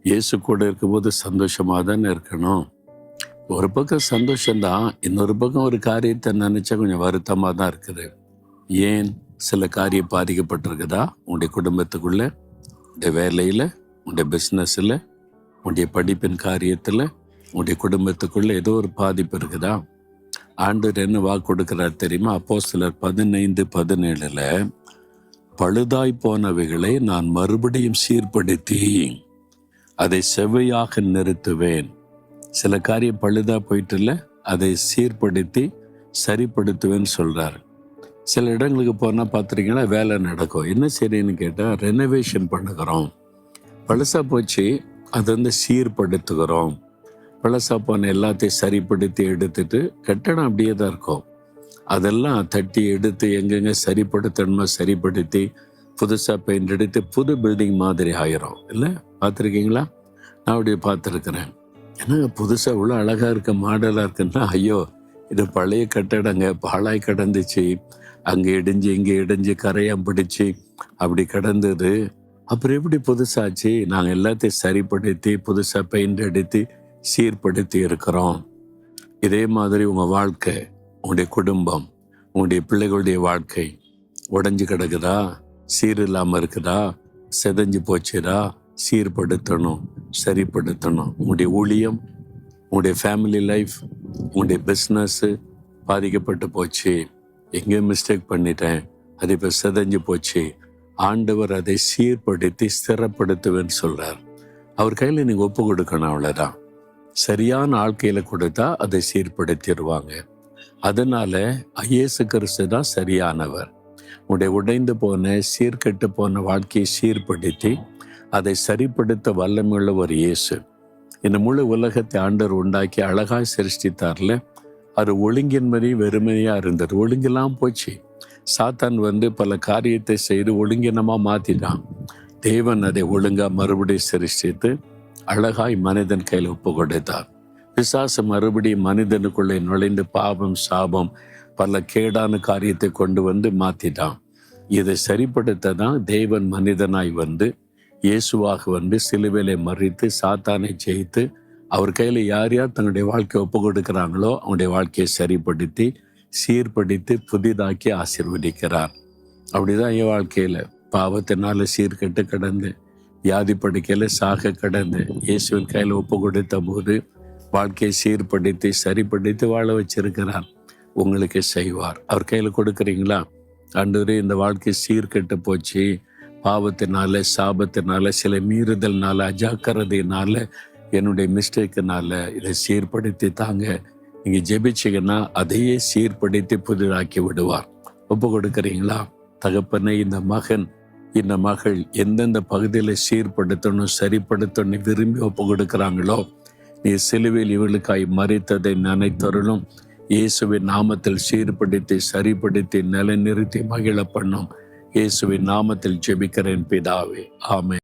இயேசு கூட இருக்கும்போது சந்தோஷமாக தானே இருக்கணும். ஒரு பக்கம் சந்தோஷம்தான், இன்னொரு பக்கம் ஒரு காரியத்தை நினச்சா கொஞ்சம் வருத்தமாக தான் இருக்குது. ஏன்? சில காரியம் பாதிக்கப்பட்டிருக்குதா உன்னுடைய குடும்பத்துக்குள்ளே, உன்னுடைய வேலையில், உன்னுடைய பிஸ்னஸில், உன்னுடைய படிப்பின் காரியத்தில், உன்னுடைய குடும்பத்துக்குள்ளே ஏதோ ஒரு பாதிப்பு இருக்குதா? ஆண்டவர் என்ன வாக்கு கொடுக்கிறார் தெரியுமா? அப்போஸ்தலர் 15:17 பழுதாய் போனவைகளை நான் மறுபடியும் சீர்படுத்தி அதை செவ்வையாக நிறுத்துவேன். சில காரியம் பழுதா போயிட்டுல, அதை சீர்படுத்தி சரிப்படுத்துவேன்னு சொல்றாரு. சில இடங்களுக்கு போனால் பார்த்துருக்கீங்கன்னா வேலை நடக்கும். என்ன சரின்னு கேட்டால் ரெனோவேஷன் பண்ணுகிறோம். பழசா போச்சு, அதை சீர்படுத்துகிறோம். பழசா போன எல்லாத்தையும் சரிப்படுத்தி எடுத்துட்டு கட்டடம் அப்படியே தான் இருக்கும். அதெல்லாம் தட்டி எடுத்து எங்கெங்க சரிப்படுத்தணுமோ சரிப்படுத்தி புதுசாக பெயிண்ட் எடுத்து புது பில்டிங் மாதிரி ஆயிரும். இல்லை பார்த்துருக்கீங்களா? நான் அப்படியே பார்த்துருக்குறேன். ஏன்னா புதுசாக இவ்வளோ அழகாக இருக்க மாடலாக இருக்குன்னா, ஐயோ இது பழைய கட்டடங்க, பாழாய் கிடந்துச்சு, அங்கே இடிஞ்சு இங்கே இடிஞ்சு கரையான் பிடிச்சி அப்படி கிடந்தது. அப்புறம் எப்படி புதுசாச்சு? நாங்கள் எல்லாத்தையும் சரிப்படுத்தி புதுசாக பெயிண்ட் அடித்து சீர்படுத்தி இருக்கிறோம். இதே மாதிரி உங்கள் வாழ்க்கை, உங்களுடைய குடும்பம், உங்களுடைய பிள்ளைகளுடைய வாழ்க்கை உடைஞ்சு கிடக்குதா? சீர் இல்லாமல் இருக்குதா? செதஞ்சு போச்சுதா? சீர்படுத்தணும், சரிப்படுத்தணும். உங்களுடைய ஊழியம், உங்களுடைய ஃபேமிலி லைஃப், உங்களுடைய பிஸ்னஸ்ஸு பாதிக்கப்பட்டு போச்சு, எங்கேயோ மிஸ்டேக் பண்ணிட்டேன், அது இப்போ செதஞ்சு போச்சு. ஆண்டவர் அதை சீர்படுத்தி ஸ்திரப்படுத்துவேன்னு சொல்கிறார். அவர் கையில் நீங்கள் ஒப்பு கொடுக்கணும், அவ்வளோதான். சரியான ஆட்கையில் கொடுத்தா அதை சீர்படுத்திடுவாங்க. அதனால இயேசு கிறிஸ்து தான் சரியானவர். உடைய உடைந்து போன சீர்கெட்டு போன வாழ்க்கையை சீர்படுத்தி அதை சரிப்படுத்த வல்லமையுள்ள ஒரு இயேசு. இந்த முழு உலகத்தை ஆண்டவர் உண்டாக்கி அழகாய் சிருஷ்டித்தார்ல, அது ஒழுங்கின்மதி வெறுமையாக இருந்தது. ஒழுங்கெல்லாம் போச்சு. சாத்தான் பல காரியத்தை செய்து ஒழுங்கினமாக மாற்றிட்டான். தேவன் அதை ஒழுங்காக மறுபடியும் சிருஷ்டித்து அழகாய் மனிதன் கையில் ஒப்பு கொடுத்தார். பிசாசு மறுபடியும் மனிதனுக்குள்ளே நுழைந்து பாவம் சாபம் பல கேடான காரியத்தை கொண்டு மாற்றிட்டான். இதை சரிப்படுத்த தான் தேவன் மனிதனாய் இயேசுவாக சிலுவையிலே மறித்து சாத்தானை ஜெயித்து அவர் கையில் யார் யார் தன்னுடைய வாழ்க்கையை ஒப்பு கொடுக்குறாங்களோ அவனுடைய வாழ்க்கையை சரிப்படுத்தி சீர்படுத்தி புதிதாக்கி ஆசீர்வதிக்கிறார். அப்படிதான் என் வாழ்க்கையில் பாவத்தினால சீர்கெட்டு கிடந்து வியாதி படுக்கையில் சாக கிடந்து இயேசுவின் கையில் ஒப்பு கொடுத்த போது வாழ்க்கையை சீர்படுத்தி சரிப்படுத்தி வாழ வச்சிருக்கிறார். உங்களுக்கு செய்வார். அவர் கையில் கொடுக்குறீங்களா? ஆண்டவரே, இந்த வாழ்க்கை சீர்கெட்டு போச்சு, பாவத்தினால சாபத்தினால சில மீறுதல்னால அஜாக்கிரதையினால என்னுடைய மிஸ்டேக்குனால இதை சீர்படுத்தி தாங்க. நீங்கள் ஜெபிச்சிங்கன்னா அதையே சீர்படுத்தி புதிதாக்கி விடுவார். ஒப்பு கொடுக்குறீங்களா? தகப்பனே, இந்த மகன் இந்த மகள் எந்தெந்த பகுதியில் சீர்படுத்தணும் சரிப்படுத்தணும் விரும்பி ஒப்பு கொடுக்குறாங்களோ, நீ சிலுவையில் இவளுக்காய் மறித்ததை நினைத்தருளும். இயேசுவின் நாமத்தில் சீர்படுத்தி சரிப்படுத்தி நிலைநிறுத்தி மகிழ பண்ணும். இயேசுவின் நாமத்தில் ஜெபிக்கிறேன் பிதாவே, ஆமென்.